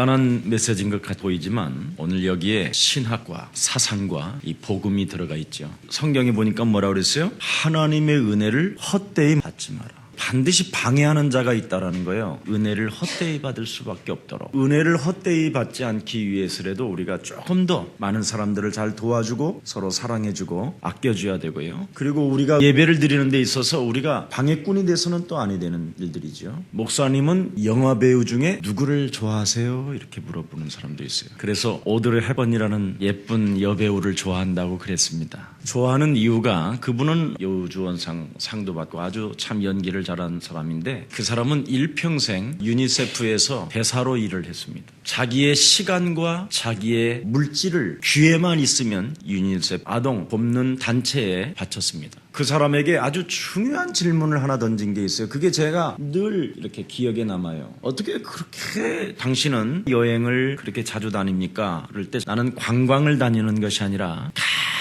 간단한 메시지인 것 같아 보이지만 오늘 여기에 신학과 사상과 이 복음이 들어가 있죠. 성경에 보니까 뭐라고 그랬어요? 하나님의 은혜를 헛되이 받지 마라. 반드시 방해하는 자가 있다라는 거예요. 은혜를 헛되이 받을 수밖에 없도록. 은혜를 헛되이 받지 않기 위해서라도 우리가 조금 더 많은 사람들을 잘 도와주고 서로 사랑해주고 아껴줘야 되고요. 그리고 우리가 예배를 드리는 데 있어서 우리가 방해꾼이 돼서는 또 아니 되는 일들이죠. 목사님은 영화 배우 중에 누구를 좋아하세요? 이렇게 물어보는 사람도 있어요. 그래서 오드리 헵번이라는 예쁜 여배우를 좋아한다고 그랬습니다. 좋아하는 이유가 그분은 여우주연상 상도 받고 아주 참 연기를 잘한 사람인데 그 사람은 일평생 유니세프에서 대사로 일을 했습니다. 자기의 시간과 자기의 물질을 기회만 있으면 유니세프 아동 돕는 단체에 바쳤습니다. 그 사람에게 아주 중요한 질문을 하나 던진 게 있어요. 그게 제가 늘 이렇게 기억에 남아요. 어떻게 그렇게 당신은 여행을 그렇게 자주 다닙니까? 그럴 때 나는 관광을 다니는 것이 아니라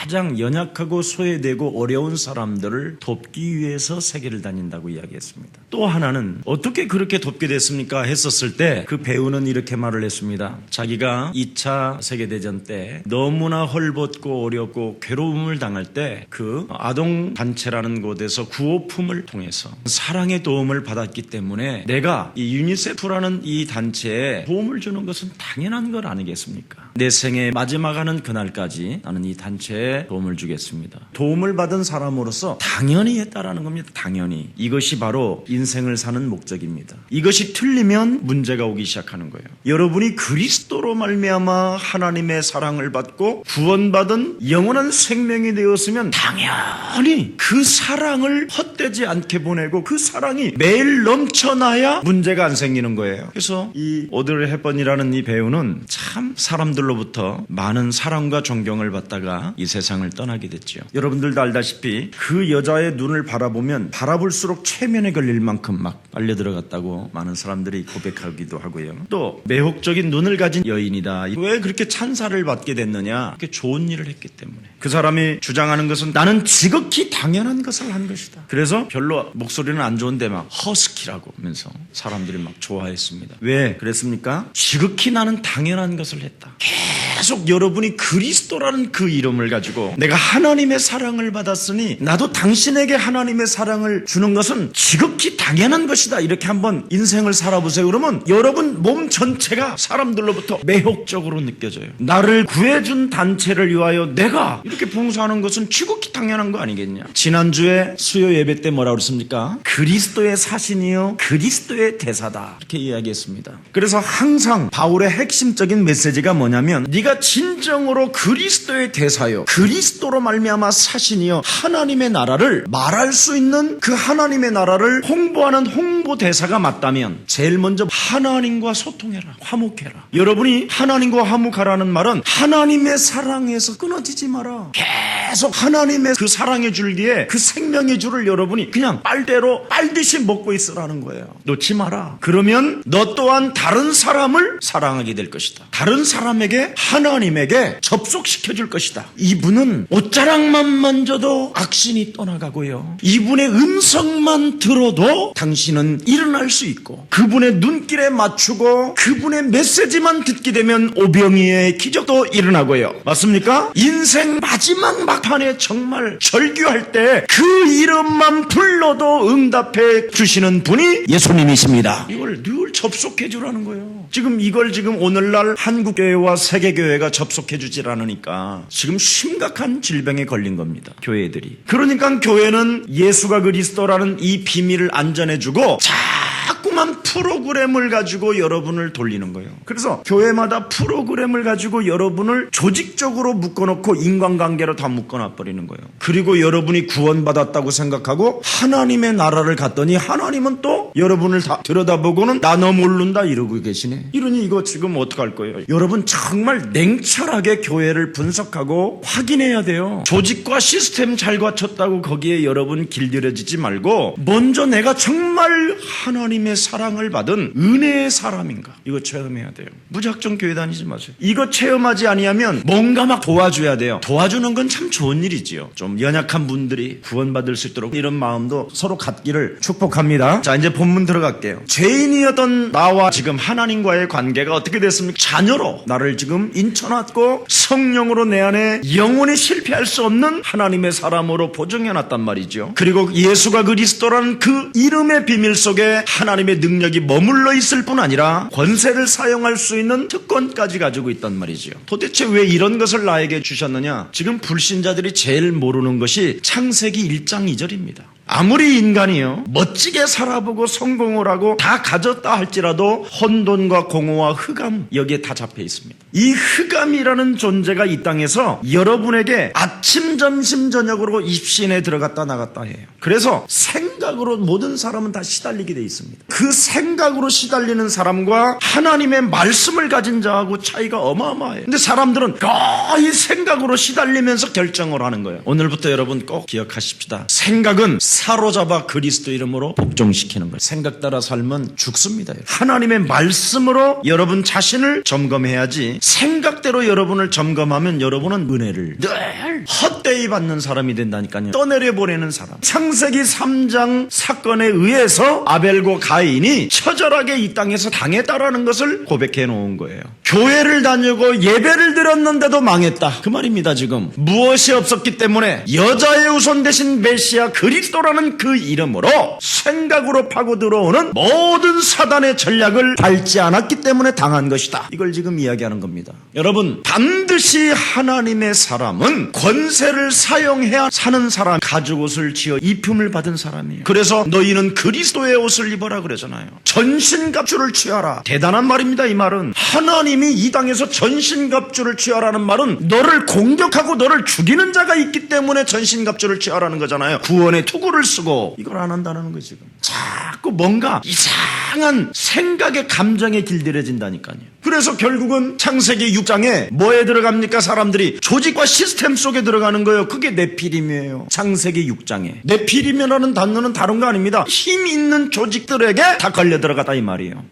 가장 연약하고 소외되고 어려운 사람들을 돕기 위해서 세계를 다닌다고 이야기했습니다. 또 하나는 어떻게 그렇게 돕게 됐습니까? 했었을 때 그 배우는 이렇게 말을 했습니다. 자기가 2차 세계대전 때 너무나 헐벗고 어렵고 괴로움을 당할 때 그 아동 단체라는 곳에서 구호품을 통해서 사랑의 도움을 받았기 때문에 내가 이 유니세프라는 이 단체에 도움을 주는 것은 당연한 것 아니겠습니까? 내 생의 마지막 하는 그날까지 나는 이 단체에 도움을 주겠습니다. 도움을 받은 사람으로서 당연히 했다라는 겁니다. 당연히. 이것이 바로 인생을 사는 목적입니다. 이것이 틀리면 문제가 오기 시작하는 거예요. 여러분이 그리스도로 말미암아 하나님의 사랑을 받고 구원받은 영원한 생명이 되었으면 당연히 그 사랑을 헛되지 않게 보내고 그 사랑이 매일 넘쳐나야 문제가 안 생기는 거예요. 그래서 이 오드리 헵번이라는 이 배우는 참 사람들로부터 많은 사랑과 존경을 받다가 이 세상을 떠나게 됐죠. 여러분들도 알다시피 그 여자의 눈을 바라보면 바라볼수록 최면에 걸릴 만큼 막 빨려 들어갔다고 많은 사람들이 고백하기도 하고요. 또 매혹적인 눈을 가진 여인이다. 왜 그렇게 찬사를 받게 됐느냐? 그렇게 좋은 일을 했기 때문에. 그 사람이 주장하는 것은 나는 지극히 당연한 것을 한 것이다. 그래서 별로 목소리는 안 좋은데 막 허스키라고 하면서 사람들이 막 좋아했습니다. 왜 그랬습니까? 지극히 나는 당연한 것을 했다. 계속 여러분이 그리스도라는 그 이름을 가지고 내가 하나님의 사랑을 받았으니 나도 당신에게 하나님의 사랑을 주는 것은 지극히 당연한 것이다. 이렇게 한번 인생을 살아보세요. 그러면 여러분 몸 전체가 사람들로부터 매혹적으로 느껴져요. 나를 구해준 단체를 위하여 내가 이렇게 봉사하는 것은 지극히 당연한 거 아니겠냐. 지난주에 수요 예배 때 뭐라고 그랬습니까? 그리스도의 사신이요 그리스도의 대사다. 이렇게 이야기했습니다. 그래서 항상 바울의 핵심적인 메시지가 뭐냐면 네가 진정으로 그리스도의 대사요 그리스도로 말미암아 사신이요 하나님의 나라를 말할 수 있는 그 하나님의 나라를 홍보하는 홍보대사가 맞다면 제일 먼저 하나님과 소통해라. 화목해라. 여러분이 하나님과 화목하라는 말은 하나님의 사랑에서 끊어지지 마라. 계속 하나님의 그 사랑의 줄기에 그 생명의 줄을 여러분이 그냥 빨대로 빨듯이 먹고 있으라는 거예요. 놓지 마라. 그러면 너 또한 다른 사람을 사랑하게 될 것이다. 다른 사람에게 하나님에게 접속시켜 줄 것이다. 이분은 옷자락만 만져도 악신이 떠나가고요. 이분의 음성만 들어도 당신은 일어날 수 있고 그분의 눈길에 맞추고 그분의 메시지만 듣게 되면 오병이의 기적도 일어나고요. 맞습니까? 인생 마지막 막판에 정말 절규할 때 그 이름만 불러도 응답해 주시는 분이 예수님이십니다. 이걸 늘 접속해 주라는 거예요. 지금 이걸 오늘날 한국교회와 세계교회가 접속해 주질 않으니까 지금 심각한 질병에 걸린 겁니다. 교회들이. 그러니까 교회는 예수가 그리스도라는 이 비밀을 안 전해주고 자꾸만 프로그램을 가지고 여러분을 돌리는 거예요. 그래서 교회마다 프로그램을 가지고 여러분을 조직적으로 묶어놓고 인간관계로 다 묶어놔 버리는 거예요. 그리고 여러분이 구원받았다고 생각하고 하나님의 나라를 갔더니 하나님은 또 여러분을 다 들여다보고는 나 너 모른다 이러고 계시네. 이러니 이거 지금 어떡할 거예요? 여러분 정말 냉철하게 교회를 분석하고 확인해야 돼요. 조직과 시스템 잘 갖췄다고 거기에 여러분 길들여지지 말고 먼저 내가 정말 하나님 하나님의 사랑을 받은 은혜의 사람인가? 이거 체험해야 돼요. 무작정 교회 다니지 마세요. 이거 체험하지 아니하면 뭔가 막 도와줘야 돼요. 도와주는 건 참 좋은 일이지요. 좀 연약한 분들이 구원받을 수 있도록 이런 마음도 서로 갖기를 축복합니다. 자, 이제 본문 들어갈게요. 죄인이었던 나와 지금 하나님과의 관계가 어떻게 됐습니까? 자녀로 나를 지금 인쳐놨고 성령으로 내 안에 영원히 실패할 수 없는 하나님의 사람으로 보정해놨단 말이죠. 그리고 예수가 그리스도라는 그 이름의 비밀 속에 하나님의 능력이 머물러 있을 뿐 아니라 권세를 사용할 수 있는 특권까지 가지고 있단 말이죠. 도대체 왜 이런 것을 나에게 주셨느냐? 지금 불신자들이 제일 모르는 것이 창세기 1장 2절입니다. 아무리 인간이요 멋지게 살아보고 성공을 하고 다 가졌다 할지라도 혼돈과 공허와 흑암 여기에 다 잡혀 있습니다. 이 흑암이라는 존재가 이 땅에서 여러분에게 아침 점심 저녁으로 입신에 들어갔다 나갔다 해요. 그래서 생각으로 모든 사람은 다 시달리게 돼 있습니다. 그 생각으로 시달리는 사람과 하나님의 말씀을 가진 자하고 차이가 어마어마해요. 근데 사람들은 거의 생각으로 시달리면서 결정을 하는 거예요. 오늘부터 여러분 꼭 기억하십시다. 생각은 사로잡아 그리스도 이름으로 복종시키는 거예요. 생각 따라 살면 죽습니다. 하나님의 말씀으로 여러분 자신을 점검해야지 생각대로 여러분을 점검하면 여러분은 은혜를 늘 헛되이 받는 사람이 된다니까요. 떠내려보내는 사람. 창세기 3장 사건에 의해서 아벨과 가인이 처절하게 이 땅에서 당했다라는 것을 고백해 놓은 거예요. 교회를 다니고 예배를 드렸는데도 망했다. 그 말입니다. 지금 무엇이 없었기 때문에 여자의 우선 대신 메시아 그리스도라는 그 이름으로 생각으로 파고 들어오는 모든 사단의 전략을 밟지 않았기 때문에 당한 것이다. 이걸 지금 이야기하는 겁니다. 여러분, 반드시 하나님의 사람은 권세를 사용해야 사는 사람, 가죽옷을 지어 입힘을 받은 사람이에요. 그래서 너희는 그리스도의 옷을 입어라 그러잖아요. 전신갑주를 취하라. 대단한 말입니다. 이 말은 하나님이 이 땅에서 전신갑주를 취하라는 말은 너를 공격하고 너를 죽이는 자가 있기 때문에 전신갑주를 취하라는 거잖아요. 구원의 투구를 쓰고 이걸 안 한다는 거예요. 지금 자꾸 뭔가 이상한 생각에 감정에 길들여진다니까요. 그래서 결국은 창세기 6장에 뭐에 들어갑니까? 사람들이 조직과 시스템 속에 들어가는 거예요. 그게 네피림이에요. 창세기 6장에 네피림이라는 단어는 다른 거 아닙니다. 힘 있는 조직들에게 다 걸려 들어갔다 이 말이에요.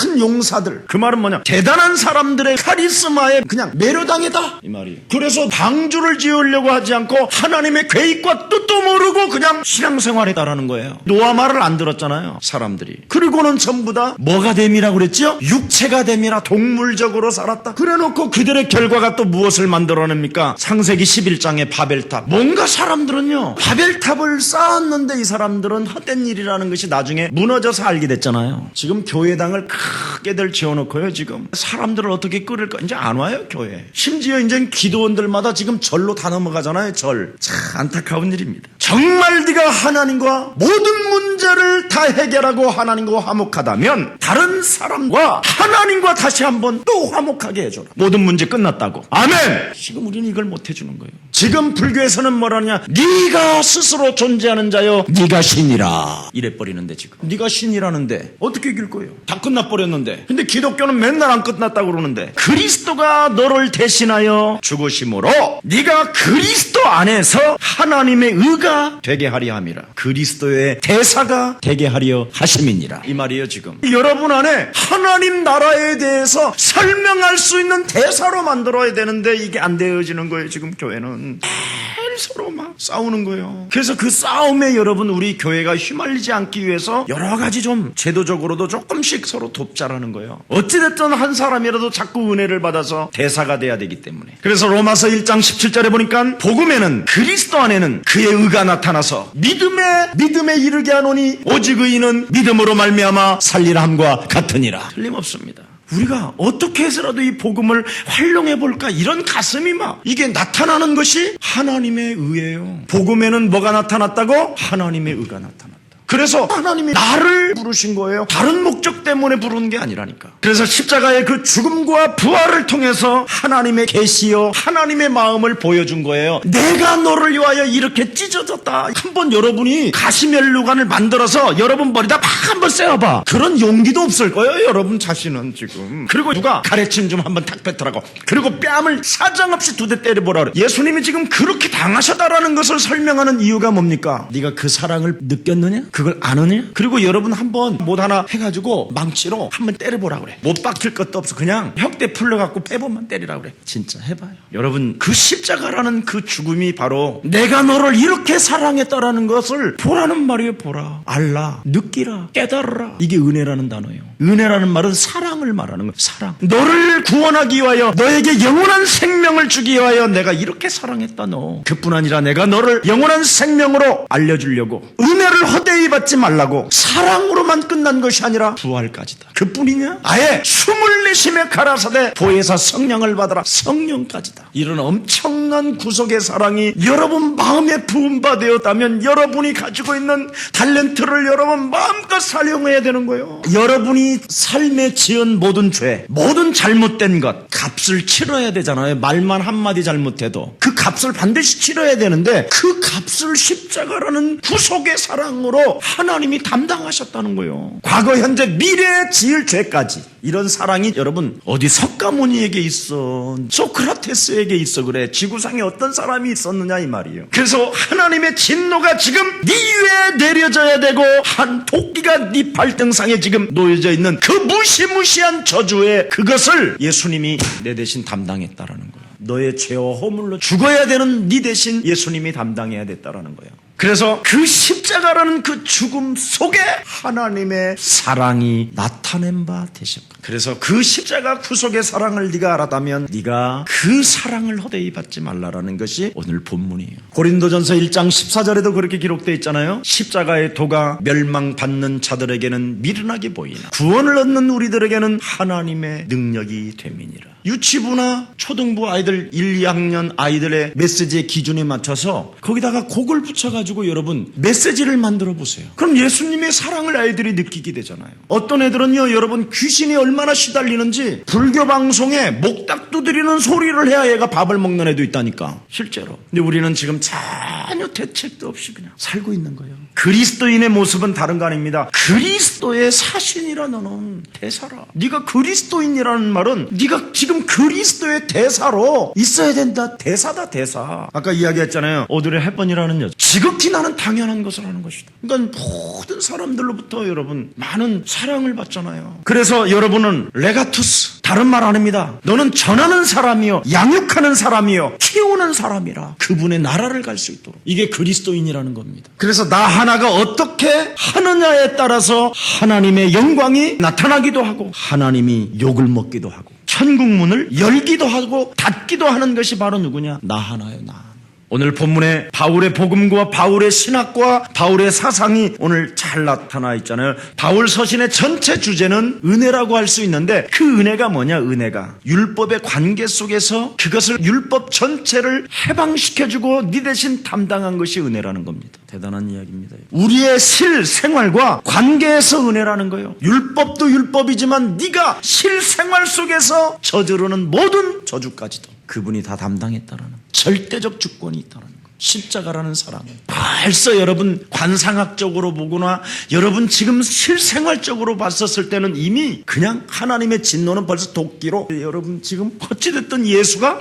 큰 용사들. 그 말은 뭐냐? 대단한 사람들의 카리스마에 그냥 매료당했다 이 말이에요. 그래서 방주를 지으려고 하지 않고 하나님의 계획과 뜻도 모르고 그냥 신앙생활했다라는 거예요. 노아 말을 안 들었잖아요. 사람들이. 그리고는 전부 다 뭐가 됨이라고 그랬죠? 육체가 됨이라 동물적으로 살았다. 그래놓고 그들의 결과가 또 무엇을 만들어냅니까? 창세기 11장의 바벨탑. 뭔가 사람들은요 바벨탑을 쌓았는데 이 사람들은 헛된 일이라는 것이 나중에 무너져서 알게 됐잖아요. 지금 교회당을 크게들 지어놓고요. 지금 사람들을 어떻게 끌을까? 이제 안 와요 교회. 심지어 이제 기도원들마다 지금 절로 다 넘어가잖아요. 절. 참 안타까운 일입니다. 정말 네가 하나님과 모든 문제를 다 해결하고 하나님과 화목하다면 다른 사람과 하나님과 다시 한번 또 화목하게 해줘라. 모든 문제 끝났다고. 아멘. 지금 우리는 이걸 못 해주는 거예요. 지금 불교에서는 뭐라냐? 네가 스스로 존재하는 자여 네가 신이라 이래 버리는데 지금 네가 신이라는데 어떻게 이길 거예요? 다 끝나버렸는데. 근데 기독교는 맨날 안 끝났다고 그러는데 그리스도가 너를 대신하여 죽으심으로 네가 그리스도 안에서 하나님의 의가 되게 하려 함이라. 그리스도의 대사가 되게 하려 하심이니라 이 말이에요. 지금 여러분 안에 하나님 나라에 대해서 설명할 수 있는 대사로 만들어야 되는데 이게 안 되어지는 거예요. 지금 교회는 매일 서로 막 싸우는 거예요. 그래서 그 싸움에 여러분 우리 교회가 휘말리지 않기 위해서 여러 가지 좀 제도적으로도 조금씩 서로 돕자라는 거예요. 어찌됐든 한 사람이라도 자꾸 은혜를 받아서 대사가 돼야 되기 때문에. 그래서 로마서 1장 17절에 보니까 복음에는 그리스도 안에는 그의 의가 나타나서 믿음에 이르게 하노니 오직 의인은 믿음으로 말미암아 살리라 함과 같으니라. 틀림없습니다. 우리가 어떻게 해서라도 이 복음을 활용해 볼까 이런 가슴이 막 이게 나타나는 것이 하나님의 의예요. 복음에는 뭐가 나타났다고? 하나님의 의가 나타났다. 그래서 하나님이 나를 부르신 거예요. 다른 목적 때문에 부르는 게 아니라니까. 그래서 십자가의 그 죽음과 부활을 통해서 하나님의 계시요 하나님의 마음을 보여준 거예요. 내가 너를 위하여 이렇게 찢어졌다. 한번 여러분이 가시면류관을 만들어서 여러분 머리다 막 한번 쐬어봐. 그런 용기도 없을 거예요. 여러분 자신은 지금. 그리고 누가 가래침 좀 한번 탁 뱉으라고. 그리고 뺨을 사정없이 2대 때려보라 그래. 예수님이 지금 그렇게 당하셨다라는 것을 설명하는 이유가 뭡니까? 네가 그 사랑을 느꼈느냐? 그 그걸 아느냐? 그리고 여러분 한번 못 하나 해가지고 망치로 한번 때려보라 그래. 못 박힐 것도 없어. 그냥 혁대 풀려갖고 빼보면 때리라 그래. 진짜 해봐요. 여러분 그 십자가라는 그 죽음이 바로 내가 너를 이렇게 사랑했다라는 것을 보라는 말이에요. 보라, 알라, 느끼라, 깨달으라. 이게 은혜라는 단어예요. 은혜라는 말은 사랑을 말하는 거예요. 사랑. 너를 구원하기 위하여, 너에게 영원한 생명을 주기 위하여 내가 이렇게 사랑했다 너. 그뿐 아니라 내가 너를 영원한 생명으로 알려주려고, 은혜를 헛되이 받지 말라고, 사랑으로만 끝난 것이 아니라 부활까지다. 그뿐이냐? 아예 숨을 내쉬며 가라사대 보혜사 성령을 받아라. 성령까지다. 이런 엄청난 구속의 사랑이 여러분 마음에 부음받되었다면 여러분이 가지고 있는 탤런트를 여러분 마음껏 사용해야 되는 거예요. 여러분이 삶에 지은 모든 죄, 모든 잘못된 것 값을 치러야 되잖아요. 말만 한마디 잘못해도 그 값을 반드시 치러야 되는데 그 값을 십자가라는 구속의 사랑으로 하나님이 담당하셨다는 거예요. 과거, 현재, 미래에 지을 죄까지. 이런 사랑이 여러분 어디 석가모니에게 있어, 소크라테스에게 있어 그래. 지구상에 어떤 사람이 있었느냐 이 말이에요. 그래서 하나님의 진노가 지금 네 위에 내려져야 되고, 한 도끼가 네 발등상에 지금 놓여져 있는 그 무시무시한 저주에 그것을 예수님이 내 대신 담당했다라는 거예요. 너의 죄와 허물로 죽어야 되는 네 대신 예수님이 담당해야 됐다라는 거예요. 그래서 그 십자가라는 그 죽음 속에 하나님의 사랑이 나타낸 바 되셨고, 그래서 그 십자가 구속의 사랑을 네가 알았다면 네가 그 사랑을 헛되이 받지 말라라는 것이 오늘 본문이에요. 고린도전서 1장 14절에도 그렇게 기록되어 있잖아요. 십자가의 도가 멸망받는 자들에게는 미련하게 보이나 구원을 얻는 우리들에게는 하나님의 능력이 됨이니라. 유치부나 초등부 아이들 1, 2학년 아이들의 메시지의 기준에 맞춰서 거기다가 곡을 붙여가지고 여러분 메시지를 만들어 보세요. 그럼 예수님의 사랑을 아이들이 느끼게 되잖아요. 어떤 애들은요, 여러분 귀신이 얼마나 시달리는지 불교 방송에 목닥 두드리는 소리를 해야 얘가 밥을 먹는 애도 있다니까, 실제로. 근데 우리는 지금 전혀 대책도 없이 그냥 살고 있는 거예요. 그리스도인의 모습은 다른 거 아닙니다. 그리스도의 사신이라 너는 대사라. 네가 그리스도인이라는 말은 네가 지금 그리스도의 대사로 있어야 된다. 대사다, 대사. 아까 이야기했잖아요. 오드리 헵번이라는 여자. 지극히 나는 당연한 것을 하는 것이다. 그러니까 모든 사람들로부터 여러분 많은 사랑을 받잖아요. 그래서 여러분은 레가투스, 다른 말 안 합니다. 너는 전하는 사람이요, 양육하는 사람이요, 키우는 사람이라. 그분의 나라를 갈 수 있도록. 이게 그리스도인이라는 겁니다. 그래서 나 하나가 어떻게 하느냐에 따라서 하나님의 영광이 나타나기도 하고 하나님이 욕을 먹기도 하고 천국 문을 열기도 하고 닫기도 하는 것이 바로 누구냐? 나 하나요, 나. 오늘 본문에 바울의 복음과 바울의 신학과 바울의 사상이 오늘 잘 나타나 있잖아요. 바울 서신의 전체 주제는 은혜라고 할 수 있는데, 그 은혜가 뭐냐? 은혜가 율법의 관계 속에서 그것을 율법 전체를 해방시켜주고 네 대신 담당한 것이 은혜라는 겁니다. 대단한 이야기입니다. 우리의 실생활과 관계에서 은혜라는 거예요. 율법도 율법이지만 네가 실생활 속에서 저지르는 모든 저주까지도 그분이 다 담당했다라는 절대적 주권이 있다는 거예요. 십자가라는 사랑은 벌써 여러분 관상학적으로 보거나 여러분 지금 실생활적으로 봤었을 때는 이미 그냥 하나님의 진노는 벌써 도끼로, 여러분 지금 어찌됐든 예수가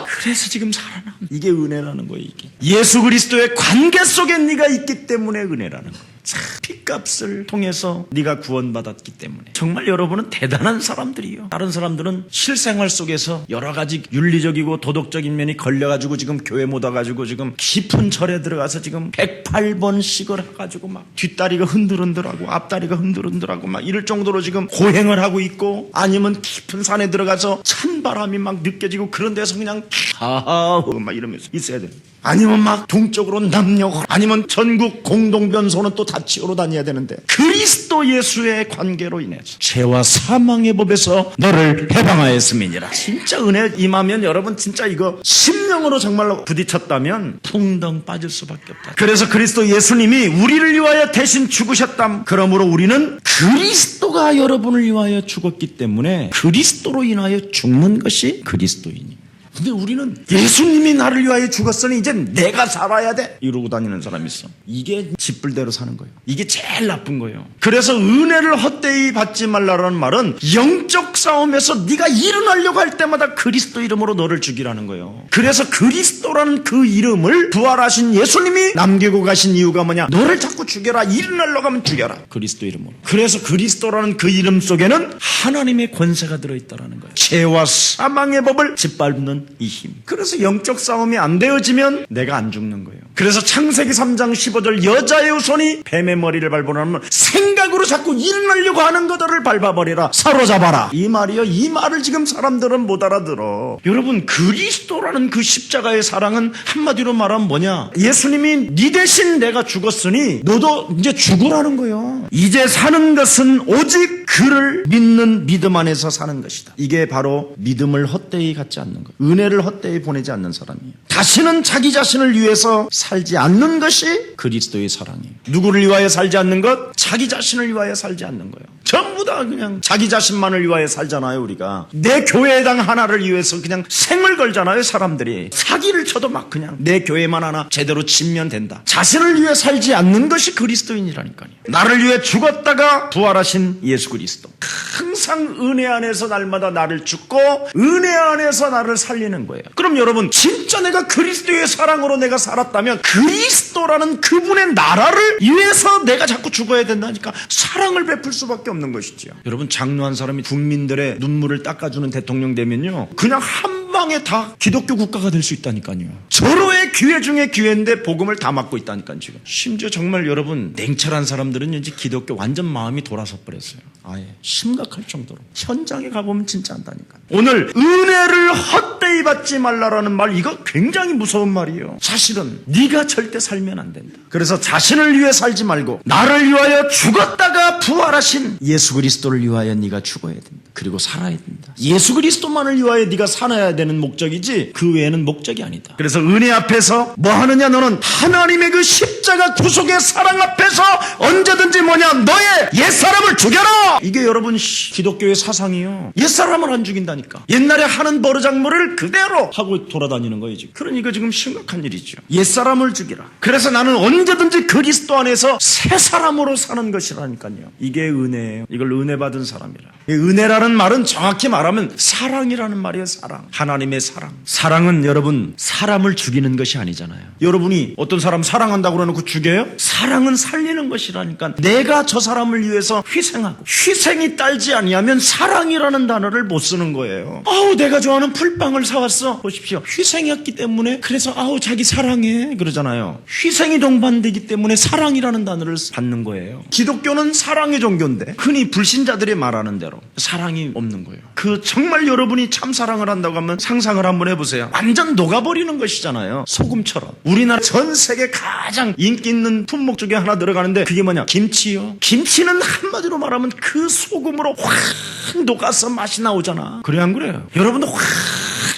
그래서 지금 살아남. 이게 은혜라는 거예요. 이게 예수 그리스도의 관계 속에 네가 있기 때문에 은혜라는 거예요. 피값을 통해서 네가 구원받았기 때문에. 정말 여러분은 대단한 사람들이에요. 다른 사람들은 실생활 속에서 여러 가지 윤리적이고 도덕적인 면이 걸려가지고 지금 교회 못 와가지고 지금 깊은 절에 들어가서 지금 108번씩을 해가지고 막 뒷다리가 흔들흔들하고 앞다리가 흔들흔들하고 막 이럴 정도로 지금 고행을 하고 있고, 아니면 깊은 산에 들어가서 찬바람이 막 느껴지고 그런 데서 그냥 막 이러면서 있어야 돼요. 아니면 막 동쪽으로 남녀, 아니면 전국 공동변소는 또 다 치우러 다녀야 되는데, 그리스도 예수의 관계로 인해서 죄와 사망의 법에서 너를 해방하였음이니라. 진짜 은혜 임하면 여러분 진짜 이거 심령으로 정말로 부딪혔다면 풍덩 빠질 수밖에 없다. 그래서 그리스도 예수님이 우리를 위하여 대신 죽으셨담. 그러므로 우리는 그리스도가 여러분을 위하여 죽었기 때문에 그리스도로 인하여 죽는 것이 그리스도인입니다. 근데 우리는 예수님이 나를 위하여 죽었으니 이제 내가 살아야 돼 이러고 다니는 사람이 있어. 이게 짓불대로 사는 거예요. 이게 제일 나쁜 거예요. 그래서 은혜를 헛되이 받지 말라라는 말은 영적 싸움에서 네가 일어나려고 할 때마다 그리스도 이름으로 너를 죽이라는 거예요. 그래서 그리스도라는 그 이름을 부활하신 예수님이 남기고 가신 이유가 뭐냐? 너를 자꾸 죽여라. 일어나려고 하면 죽여라. 그리스도 이름으로. 그래서 그리스도라는 그 이름 속에는 하나님의 권세가 들어있다는 거예요. 죄와 사망의 법을 짓밟는 이 힘. 그래서 영적 싸움이 안 되어지면 내가 안 죽는 거예요. 그래서 창세기 3장 15절 여자의 후손이 뱀의 머리를 밟으라면 생각으로 자꾸 일어나려고 하는 것들을 밟아버리라. 사로잡아라. 이 말이요. 이 말을 지금 사람들은 못 알아들어. 여러분 그리스도라는 그 십자가의 사랑은 한마디로 말하면 뭐냐? 예수님이 네 대신 내가 죽었으니 너도 이제 죽으라는 거예요. 이제 사는 것은 오직 그를 믿는 믿음 안에서 사는 것이다. 이게 바로 믿음을 헛되이 갖지 않는 것. 은혜를 헛되이 보내지 않는 사람이에요. 다시는 자기 자신을 위해서 살지 않는 것이 그리스도의 사랑이에요. 누구를 위하여 살지 않는 것? 자기 자신을 위하여 살지 않는 거예요. 전부 다 그냥 자기 자신만을 위하여 살잖아요. 우리가 내 교회당 하나를 위해서 그냥 생을 걸잖아요. 사람들이 사기를 쳐도 막 그냥 내 교회만 하나 제대로 짓면 된다. 자신을 위해 살지 않는 것이 그리스도인이라니까요. 나를 위해 죽었다가 부활하신 예수 그리스도. 항상 은혜 안에서 날마다 나를 죽고 은혜 안에서 나를 살리는 거예요. 그럼 여러분 진짜 내가 그리스도의 사랑으로 내가 살았다면 그리스도라는 그분의 나라를 위해서 내가 자꾸 죽어야 된다니까 사랑을 베풀 수밖에 없는 것이지요. 여러분 장로한 사람이 국민들의 눈물을 닦아주는 대통령 되면요 그냥 한 방에 다 기독교 국가가 될 수 있다니까요. 절호의 기회 중에 기회인데 복음을 다 막고 있다니까요. 지금 심지어 정말 여러분 냉철한 사람들은 이제 기독교 완전 마음이 돌아서 버렸어요. 아예 심각할 정도로 현장에 가보면 진짜 안다니까. 오늘 은혜를 헛되이 받지 말라라는 말 이거 굉장히 무서운 말이에요. 사실은 네가 절대 살면 안 된다. 그래서 자신을 위해 살지 말고 나를 위하여 죽었다가 부활하신 예수 그리스도를 위하여 네가 죽어야 된다. 그리고 살아야 된다. 예수 그리스도만을 위하여 네가 살아야 되는 목적이지 그 외에는 목적이 아니다. 그래서 은혜 앞에서 뭐 하느냐? 너는 하나님의 그 십자가 구속의 사랑 앞에서 언제든지 뭐냐? 너의 옛사람을 죽여라. 이게 여러분 기독교의 사상이에요. 옛사람을 안 죽인다니까. 옛날에 하는 버르장머리를 그대로 하고 돌아다니는 거예요 지금. 그러니 이거 지금 심각한 일이죠. 옛사람을 죽이라. 그래서 나는 언제든지 그리스도 안에서 새 사람으로 사는 것이라니까요. 이게 은혜예요. 이걸 은혜 받은 사람이라. 은혜라는 말은 정확히 말하면 사랑이라는 말이에요. 사랑. 하나님의 사랑. 사랑은 여러분 사람을 죽이는 것이 아니잖아요. 여러분이 어떤 사람 사랑한다고 그러놓고 죽여요? 사랑은 살리는 것이라니까. 내가 저 사람을 위해서 희생하고 희생이 딸지 아니하면 사랑이라는 단어를 못 쓰는 거예요. 아우 내가 좋아하는 풀빵을 사왔어. 보십시오. 희생이었기 때문에 그래서 아우 자기 사랑해 그러잖아요. 희생이 동반되기 때문에 사랑이라는 단어를 받는 거예요. 기독교는 사랑의 종교인데 흔히 불신자들이 말하는 대로 사랑이 없는 거예요. 그 정말 여러분이 참 사랑을 한다고 하면 상상을 한번 해보세요. 완전 녹아버리는 것이잖아요. 소금처럼. 우리나라 전 세계 가장 인기 있는 품목 중에 하나 들어가는데 그게 뭐냐? 김치요. 김치는 한마디로 말하면 그 소금으로 확 녹아서 맛이 나오잖아. 그래 안 그래요? 여러분도 확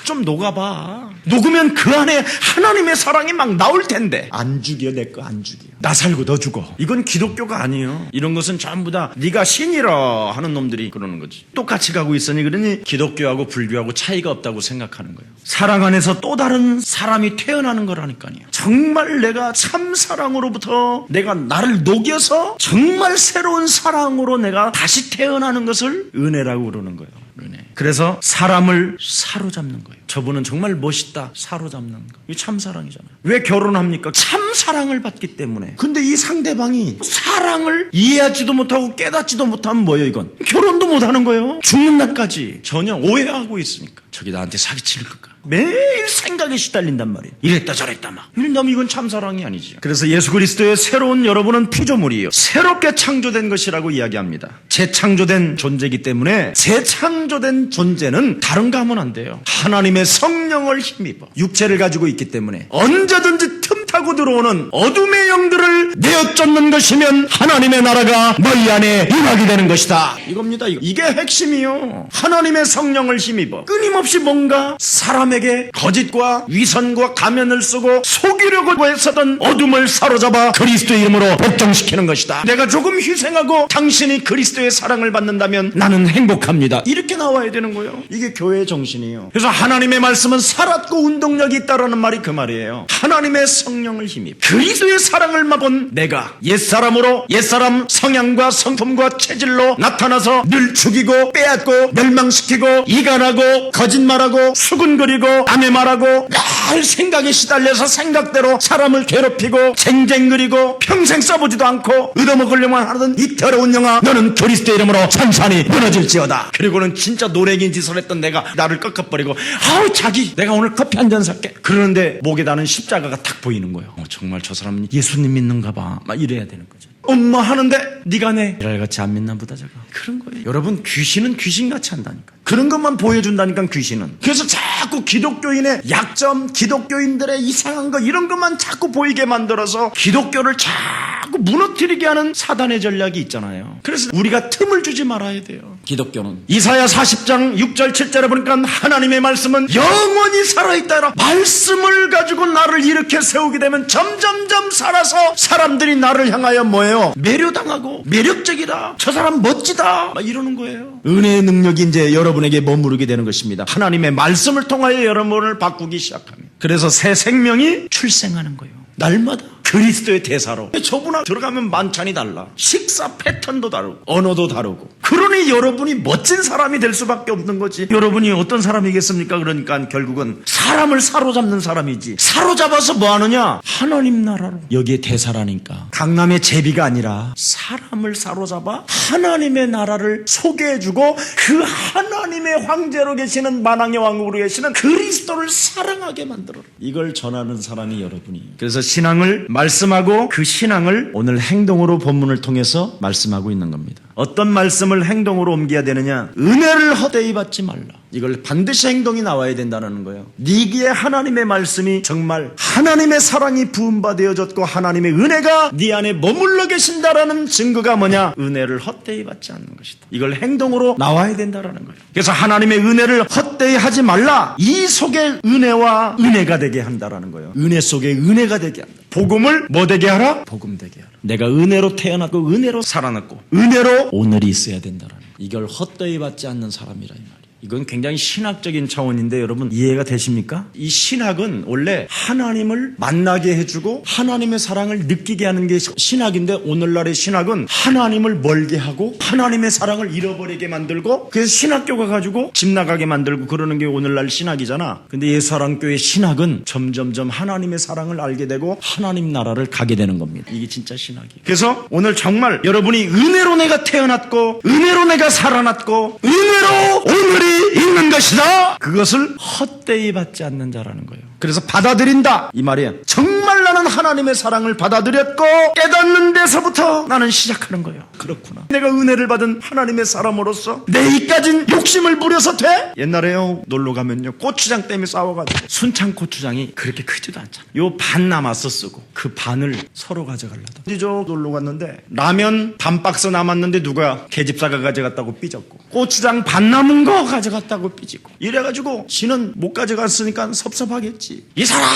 좀 녹아봐. 녹으면 그 안에 하나님의 사랑이 막 나올 텐데 안 죽여. 내 거 안 죽여. 나 살고 너 죽어. 이건 기독교가 아니에요. 이런 것은 전부 다 네가 신이라 하는 놈들이 그러는 거지. 똑같이 가고 있으니 그러니 기독교하고 불교하고 차이가 없다고 생각하는 거예요. 사랑 안에서 또 다른 사람이 태어나는 거라니까요. 정말 내가 참 사랑으로부터 내가 나를 녹여서 정말 새로운 사랑으로 내가 다시 태어나는 것을 은혜라고 그러는 거예요. 은혜. 그래서 사람을 사로잡는 거예요. 저분은 정말 멋있다. 사로잡는 거. 이게 참 사랑이잖아요. 왜 결혼합니까? 참 사랑을 받기 때문에. 근데 이 상대방이 사랑을 이해하지도 못하고 깨닫지도 못하면 뭐예요 이건? 결혼도 못하는 거예요. 죽는 날까지 전혀 오해하고 있으니까. 저기 나한테 사기칠 걸까? 매일 생각에 시달린단 말이에요. 이랬다 저랬다 막. 이런다면 이건 참 사랑이 아니죠. 그래서 예수 그리스도의 새로운 여러분은 피조물이에요. 새롭게 창조된 것이라고 이야기합니다. 재창조된 존재이기 때문에 재창조된 존재는 다른가 하면 안 돼요. 하나님의 성령을 힘입어 육체를 가지고 있기 때문에 언제든지 틈타 타고 들어오는 어둠의 영들을 내어쫓는 것이면 하나님의 나라가 너희 안에 임하게 되는 것이다. 이겁니다. 이게 핵심이요. 하나님의 성령을 힘입어 끊임없이 뭔가 사람에게 거짓과 위선과 가면을 쓰고 속이려고 애쓰던 어둠을 사로잡아 그리스도의 이름으로 복종시키는 것이다. 내가 조금 희생하고 당신이 그리스도의 사랑을 받는다면 나는 행복합니다. 이렇게 나와야 되는 거예요. 이게 교회의 정신이에요. 그래서 하나님의 말씀은 살았고 운동력이 있다라는 말이 그 말이에요. 하나님의 성령을 힘입 그리스도의 사랑을 맛본 내가 옛사람으로 옛사람 성향과 성품과 체질로 나타나서 늘 죽이고 빼앗고 멸망시키고 이간하고 거짓말하고 수군거리고 남의 말하고 늘 생각에 시달려서 생각대로 사람을 괴롭히고 쟁쟁거리고 평생 써보지도 않고 얻어먹으려만 하던 이 더러운 영아 너는 그리스도의 이름으로 산산이 무너질지어다. 그리고는 진짜 노랭인 짓을 했던 내가 나를 꺾어버리고 아우 자기 내가 오늘 커피 한 잔 살게. 그러는데 목에 다는 십자가가 탁 보이는 거예요. 정말 저 사람은 예수님 믿는가 봐. 막 이래야 되는 거죠. 엄마 하는데 네가 내 일할같이 안 믿나 보다 저거. 그런 거예요. 여러분 귀신은 귀신같이 한다니까. 그런 것만 보여준다니까 귀신은. 그래서 자꾸 기독교인의 약점, 기독교인들의 이상한 거 이런 것만 자꾸 보이게 만들어서 기독교를 자꾸 무너뜨리게 하는 사단의 전략이 있잖아요. 그래서 우리가 틈을 주지 말아야 돼요. 기독교는 이사야 40장 6절 7절에 보니까 하나님의 말씀은 영원히 살아있다라. 말씀을 가지고 나를 일으켜 세우게 되면 점점점 살아서 사람들이 나를 향하여 뭐예요? 매료당하고 매력적이다. 저 사람 멋지다. 막 이러는 거예요. 은혜의 능력이 이제 여러분에게 머무르게 되는 것입니다. 하나님의 말씀을 통하여 여러분을 바꾸기 시작합니다. 그래서 새 생명이 출생하는 거예요. 날마다 그리스도의 대사로. 저분하고 들어가면 만찬이 달라. 식사 패턴도 다르고 언어도 다르고. 그러니 여러분이 멋진 사람이 될 수밖에 없는 거지. 여러분이 어떤 사람이겠습니까? 그러니까 결국은 사람을 사로잡는 사람이지. 사로잡아서 뭐 하느냐? 하나님 나라로. 여기에 대사라니까. 강남의 제비가 아니라 사람을 사로잡아 하나님의 나라를 소개해주고 그 하나님의 황제로 계시는 만왕의 왕으로 계시는 그리스도를 사랑하게 만들어라. 이걸 전하는 사람이 여러분이. 그래서 신앙을 말씀하고 그 신앙을 오늘 행동으로 본문을 통해서 말씀하고 있는 겁니다. 어떤 말씀을 행동으로 옮겨야 되느냐? 은혜를 헛되이 받지 말라. 이걸 반드시 행동이 나와야 된다는 거예요. 네게 하나님의 말씀이 정말 하나님의 사랑이 부음받아졌고 하나님의 은혜가 네 안에 머물러 계신다라는 증거가 뭐냐? 은혜를 헛되이 받지 않는 것이다. 이걸 행동으로 나와야 된다는 거예요. 그래서 하나님의 은혜를 헛되이 하지 말라. 이 속에 은혜와 은혜가 되게 한다라는 거예요. 은혜 속에 은혜가 되게 한다. 복음을 뭐 되게 하라? 복음 되게 하라. 내가 은혜로 태어났고 은혜로 살아났고 은혜로 오늘이 있어야 된다라는 거예요. 이걸 헛되이 받지 않는 사람이라 이 말이에요. 이건 굉장히 신학적인 차원인데 여러분 이해가 되십니까? 이 신학은 원래 하나님을 만나게 해주고 하나님의 사랑을 느끼게 하는 게 신학인데 오늘날의 신학은 하나님을 멀게 하고 하나님의 사랑을 잃어버리게 만들고 그래서 신학교가 가지고 집 나가게 만들고 그러는 게 오늘날 신학이잖아. 근데 예사랑교의 신학은 점점점 하나님의 사랑을 알게 되고 하나님 나라를 가게 되는 겁니다. 이게 진짜 신학이에요. 그래서 오늘 정말 여러분이 은혜로 내가 태어났고 은혜로 내가 살아났고 은혜로 오늘이 있는 것이다. 그것을 헛되이 받지 않는 자라는 거예요. 그래서 받아들인다 이 말이에요. 정말 나는 하나님의 사랑을 받아들였고 깨닫는 데서부터 나는 시작하는 거예요. 그렇구나. 내가 은혜를 받은 하나님의 사람으로서 내 이까진 욕심을 부려서 돼? 옛날에요 놀러 가면요 고추장 때문에 싸워가지고 순창 고추장이 그렇게 크지도 않잖아. 요 반 남았어 쓰고 그 반을 서로 가져가려다. 이저 놀러 갔는데 라면 반 박스 남았는데 누가 계집사가 가져갔다고 삐졌고 고추장 반 남은 거 가져갔다고 삐지고 이래가지고 지는 못 가져갔으니까 섭섭하겠지. 이 사람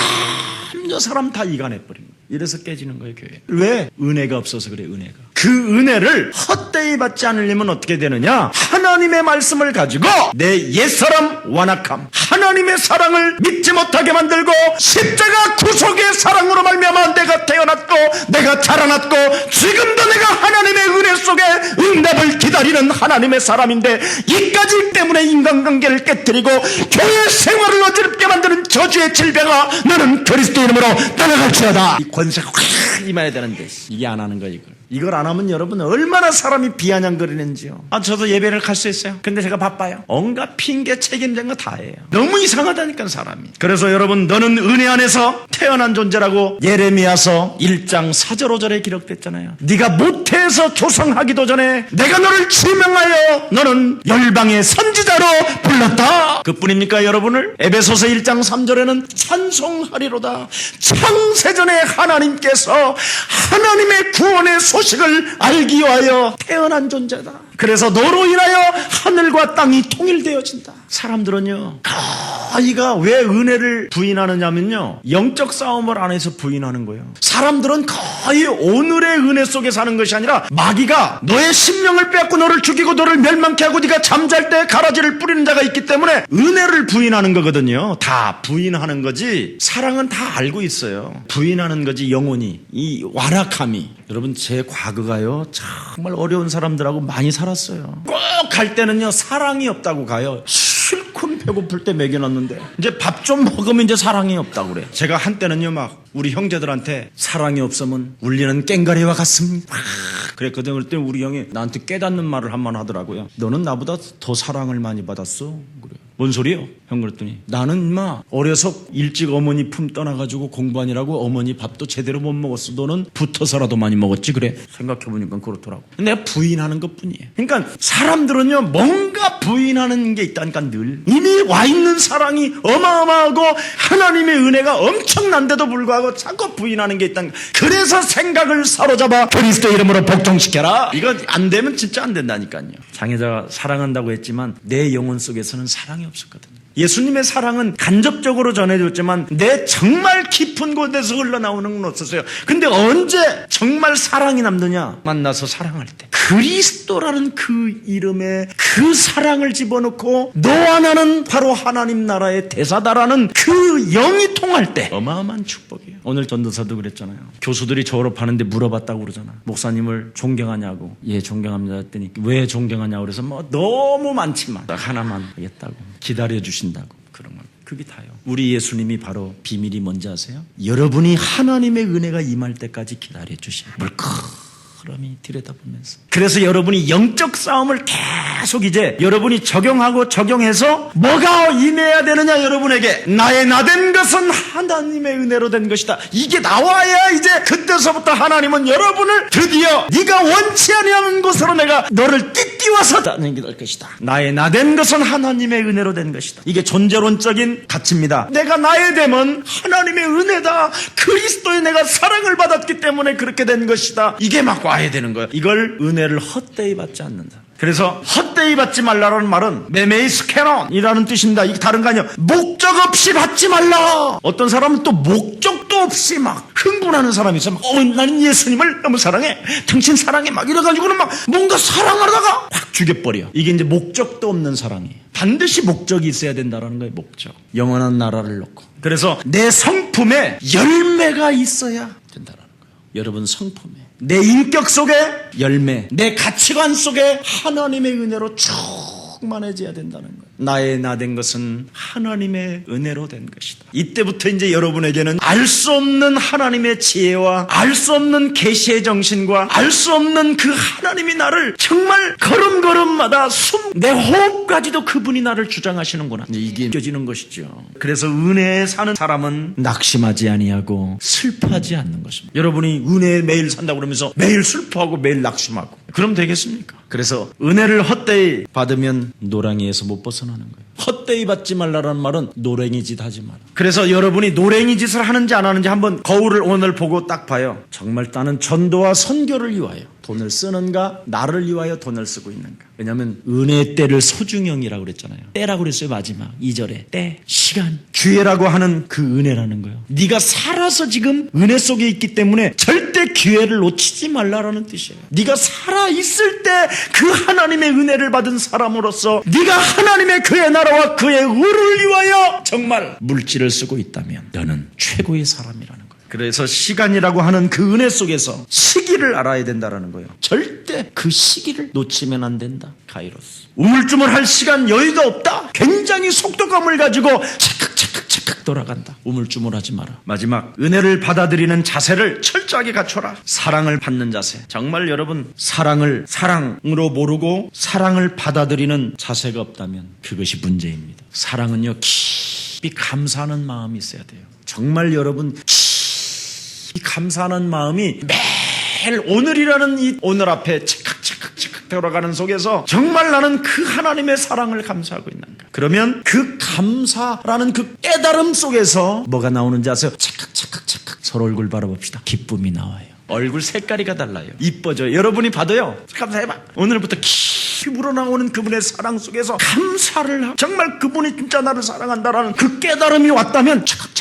저 사람 다 이간해버린 거예요. 이래서 깨지는 거예요 교회. 왜? 은혜가 없어서 그래. 은혜가. 그 은혜를 헛되이 받지 않으려면 어떻게 되느냐? 하나님의 말씀을 가지고 내 옛사람 완악함 하나님의 사랑을 믿지 못하게 만들고 십자가 구속의 사랑으로 말미암아 내가 태어났고 내가 자라났고 지금도 내가 하나님의 은혜 속에 응답을 기다리는 하나님의 사람인데 이까지 때문에 인간관계를 깨뜨리고 교회 생활을 어지럽게 만드는 저주의 질병아 너는 그리스도 이름으로 떠나갈지어다. 이 권세가 확 임해야 되는데 이게 안 하는 거야 이걸. 이걸 안 하면 여러분 얼마나 사람이 비아냥거리는지요. 저도 예배를 갈 수 있어요. 근데 제가 바빠요. 온갖 핑계 책임진 거 다 해요. 너무 이상하다니까 사람이. 그래서 여러분 너는 은혜 안에서 태어난 존재라고 예레미야서 1장 4절 5절에 기록됐잖아요. 네가 모태에서 조성하기도 전에 내가 너를 지명하여 너는 열방의 선지자로 불렀다. 그뿐입니까 여러분을? 에베소서 1장 3절에는 찬송하리로다. 창세전에 하나님께서 하나님의 구원의 소식을 알기 위하여 태어난 존재다. 그래서 너로 인하여 하늘과 땅이 통일되어진다. 사람들은요 거의가 왜 은혜를 부인하느냐면요 영적 싸움을 안 해서 부인하는 거예요. 사람들은 거의 오늘의 은혜 속에 사는 것이 아니라 마귀가 너의 심령을 빼앗고 너를 죽이고 너를 멸망케 하고 네가 잠잘 때 가라지를 뿌리는 자가 있기 때문에 은혜를 부인하는 거거든요. 다 부인하는 거지. 사랑은 다 알고 있어요. 부인하는 거지. 영혼이 이 완악함이. 여러분 제 과거가요 정말 어려운 사람들하고 많이 살았어요. 꼭 갈 때는요 사랑이 없다고 가요. 실컷 배고플 때 먹여놨는데 이제 밥 좀 먹으면 이제 사랑이 없다고 그래. 제가 한때는요 막 우리 형제들한테 사랑이 없으면 울리는 깽가리와 같습니다 그랬거든요. 그럴 때 우리 형이 나한테 깨닫는 말을 한 번 하더라고요. 너는 나보다 더 사랑을 많이 받았어. 그래. 뭔 소리요? 형 그랬더니 나는 인마 어려서 일찍 어머니 품 떠나가지고 공부하느라고 어머니 밥도 제대로 못 먹었어. 너는 붙어서라도 많이 먹었지. 그래. 생각해보니까 그렇더라고. 내가 부인하는 것뿐이에요. 그러니까 사람들은요 뭔가 부인하는 게 있다니까. 늘 이미 와 있는 사랑이 어마어마하고 하나님의 은혜가 엄청난데도 불구하고 자꾸 부인하는 게 있다니까. 그래서 생각을 사로잡아 그리스도 이름으로 복종시켜라. 이거 안 되면 진짜 안 된다니까요. 장애자가 사랑한다고 했지만 내 영혼 속에서는 사랑이 없었거든요. 예수님의 사랑은 간접적으로 전해줬지만 내 정말 깊은 곳에서 흘러나오는 건 없었어요. 근데 언제 정말 사랑이 남느냐? 만나서 사랑할 때 그리스도라는 그 이름에 그 사랑을 집어넣고 너와 나는 바로 하나님 나라의 대사다라는 그 영이 통할 때 어마어마한 축복이에요. 오늘 전도사도 그랬잖아요. 교수들이 졸업하는데 물어봤다고 그러잖아. 목사님을 존경하냐고. 예 존경합니다 했더니 왜 존경하냐고 그래서 뭐 너무 많지만 딱 하나만 하겠다고 기다려주신다고. 그런 걸. 그게 다요. 우리 예수님이 바로 비밀이 뭔지 아세요? 여러분이 하나님의 은혜가 임할 때까지 기다려주셔요. 물끄러미 들여다보면서. 그래서 여러분이 영적 싸움을 계속 이제 여러분이 적용하고 적용해서 뭐가 임해야 되느냐 여러분에게. 나의 나된 것은 하나님의 은혜로 된 것이다. 이게 나와야 이제 그때서부터 하나님은 여러분을 드디어 네가 원치 아니하는 곳으로 내가 너를 띄워서 다니게 될 것이다. 나의 나된 것은 하나님의 은혜로 된 것이다. 이게 존재론적인 가치입니다. 내가 나의 됨은 하나님의 은혜다. 그리스도의 내가 사랑을 받았기 때문에 그렇게 된 것이다. 이게 막 와야 되는 거예요. 이걸 은혜를 헛되이 받지 않는다. 그래서 헛되이 받지 말라라는 말은 메메이스케론이라는 뜻입니다. 이게 다른 거 아니에요. 목적 없이 받지 말라. 어떤 사람은 또 목적도 없이 막 흥분하는 사람이 있어. 나는 예수님을 너무 사랑해. 당신 사랑해. 막 이래가지고는 막 뭔가 사랑하다가 확 죽여버려. 이게 이제 목적도 없는 사랑이에요. 반드시 목적이 있어야 된다는 거예요. 목적. 영원한 나라를 놓고. 그래서 내 성품에 열매가 있어야 된다는 거예요. 여러분 성품에. 내 인격 속에 열매, 내 가치관 속에 하나님의 은혜로 충만해져야 된다는 거예요. 나의 나된 것은 하나님의 은혜로 된 것이다. 이때부터 이제 여러분에게는 알 수 없는 하나님의 지혜와 알 수 없는 계시의 정신과 알 수 없는 그 하나님이 나를 정말 걸음걸음마다 내 호흡까지도 그분이 나를 주장하시는구나. 이게 느껴지는 것이죠. 그래서 은혜에 사는 사람은 낙심하지 아니하고 슬퍼하지 않는 것입니다. 여러분이 은혜에 매일 산다고 그러면서 매일 슬퍼하고 매일 낙심하고 그럼 되겠습니까? 그래서 은혜를 헛되이 받으면 노랑이에서 못 벗어나는 거예요. 헛되이 받지 말라라는 말은 노랭이 짓 하지 마라. 그래서 여러분이 노랭이 짓을 하는지 안 하는지 한번 거울을 오늘 보고 딱 봐요. 정말 나는 전도와 선교를 위하여 돈을 쓰는가, 나를 위하여 돈을 쓰고 있는가. 왜냐하면 은혜의 때를 소중형이라고 그랬잖아요. 때라고 그랬어요. 마지막 2절에 때, 시간, 기회라고 하는 그 은혜라는 거예요. 네가 살아서 지금 은혜 속에 있기 때문에 절대 기회를 놓치지 말라라는 뜻이에요. 네가 살아있을 때 그 하나님의 은혜를 받은 사람으로서 네가 하나님의 그의 나라와 그의 의를 위하여 정말 물질을 쓰고 있다면 너는 최고의 사람이라는 거예요. 그래서 시간이라고 하는 그 은혜 속에서 시기를 알아야 된다는 거예요. 절대 그 시기를 놓치면 안 된다. 카이로스. 우물쭈물할 시간 여유가 없다. 굉장히 속도감을 가지고 착각착각 돌아간다. 우물쭈물하지 마라. 마지막, 은혜를 받아들이는 자세를 철저하게 갖춰라. 사랑을 받는 자세. 정말 여러분, 사랑을 사랑으로 모르고 사랑을 받아들이는 자세가 없다면 그것이 문제입니다. 사랑은요, 깊이 감사하는 마음이 있어야 돼요. 정말 여러분, 깊이 감사하는 마음이 매일 오늘이라는 이 오늘 앞에 착각 돌아가는 속에서 정말 나는 그 하나님의 사랑을 감사하고 있는가. 그러면 그 감사라는 그 깨달음 속에서 뭐가 나오는지 아세요? 착각 서로 얼굴 바라봅시다. 기쁨이 나와요. 얼굴 색깔이가 달라요. 이뻐져요. 여러분이 봐도요. 감사해봐. 오늘부터 깊이 우러나오는 그분의 사랑 속에서 감사를 하고 정말 그분이 진짜 나를 사랑한다라는 그 깨달음이 왔다면 착각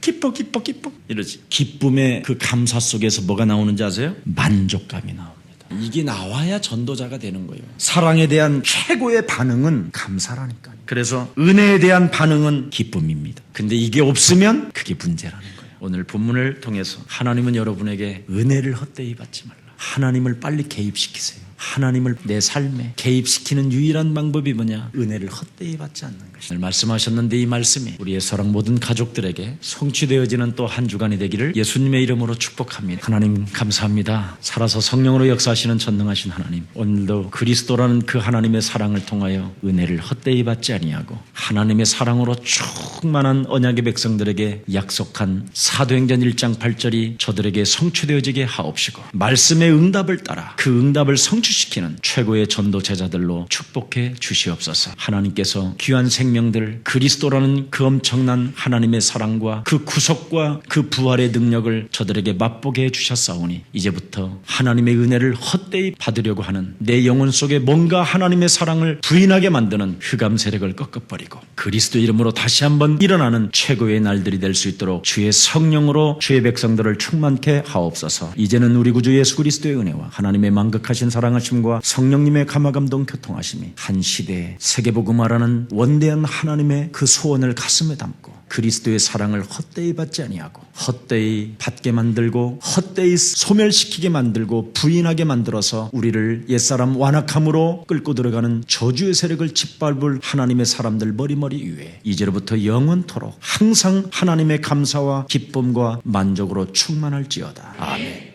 기뻐 이러지. 기쁨의 그 감사 속에서 뭐가 나오는지 아세요? 만족감이 나옵니다. 이게 나와야 전도자가 되는 거예요. 사랑에 대한 최고의 반응은 감사라니까요. 그래서 은혜에 대한 반응은 기쁨입니다. 근데 이게 없으면 그게 문제라는 거예요. 오늘 본문을 통해서 하나님은 여러분에게 은혜를 헛되이 받지 말라. 하나님을 빨리 개입시키세요. 하나님을 내 삶에 개입시키는 유일한 방법이 뭐냐? 은혜를 헛되이 받지 않는 것이다. 말씀하셨는데 이 말씀이 우리의 사랑 모든 가족들에게 성취되어지는 또 한 주간이 되기를 예수님의 이름으로 축복합니다. 하나님 감사합니다. 살아서 성령으로 역사하시는 전능하신 하나님, 오늘도 그리스도라는 그 하나님의 사랑을 통하여 은혜를 헛되이 받지 아니하고 하나님의 사랑으로 충만한 언약의 백성들에게 약속한 사도행전 1장 8절이 저들에게 성취되어지게 하옵시고 말씀의 응답을 따라 그 응답을 성취시키는 최고의 전도 제자들로 축복해 주시옵소서. 하나님께서 귀한 생명들, 그리스도라는 그 엄청난 하나님의 사랑과 그 구속과 그 부활의 능력을 저들에게 맛보게 해주셨사오니 이제부터 하나님의 은혜를 헛되이 받으려고 하는 내 영혼 속에 뭔가 하나님의 사랑을 부인하게 만드는 흑암 세력을 꺾어버리고 그리스도 이름으로 다시 한번 일어나는 최고의 날들이 될 수 있도록 주의 성령으로 주의 백성들을 충만케 하옵소서. 이제는 우리 구주 예수 그리스도의 은혜와 하나님의 만극하신 사랑하심과 성령님의 감화감동 교통하심이 한 시대에 세계복음화라는 원대한 하나님의 그 소원을 가슴에 담고 그리스도의 사랑을 헛되이 받지 아니하고 헛되이 받게 만들고 헛되이 소멸시키게 만들고 부인하게 만들어서 우리를 옛사람 완악함으로 끌고 들어가는 저주의 세력을 짓밟을 하나님의 사람들 머리머리 위에 이제로부터 영원토록 항상 하나님의 감사와 기쁨과 만족으로 충만할지어다. 아멘.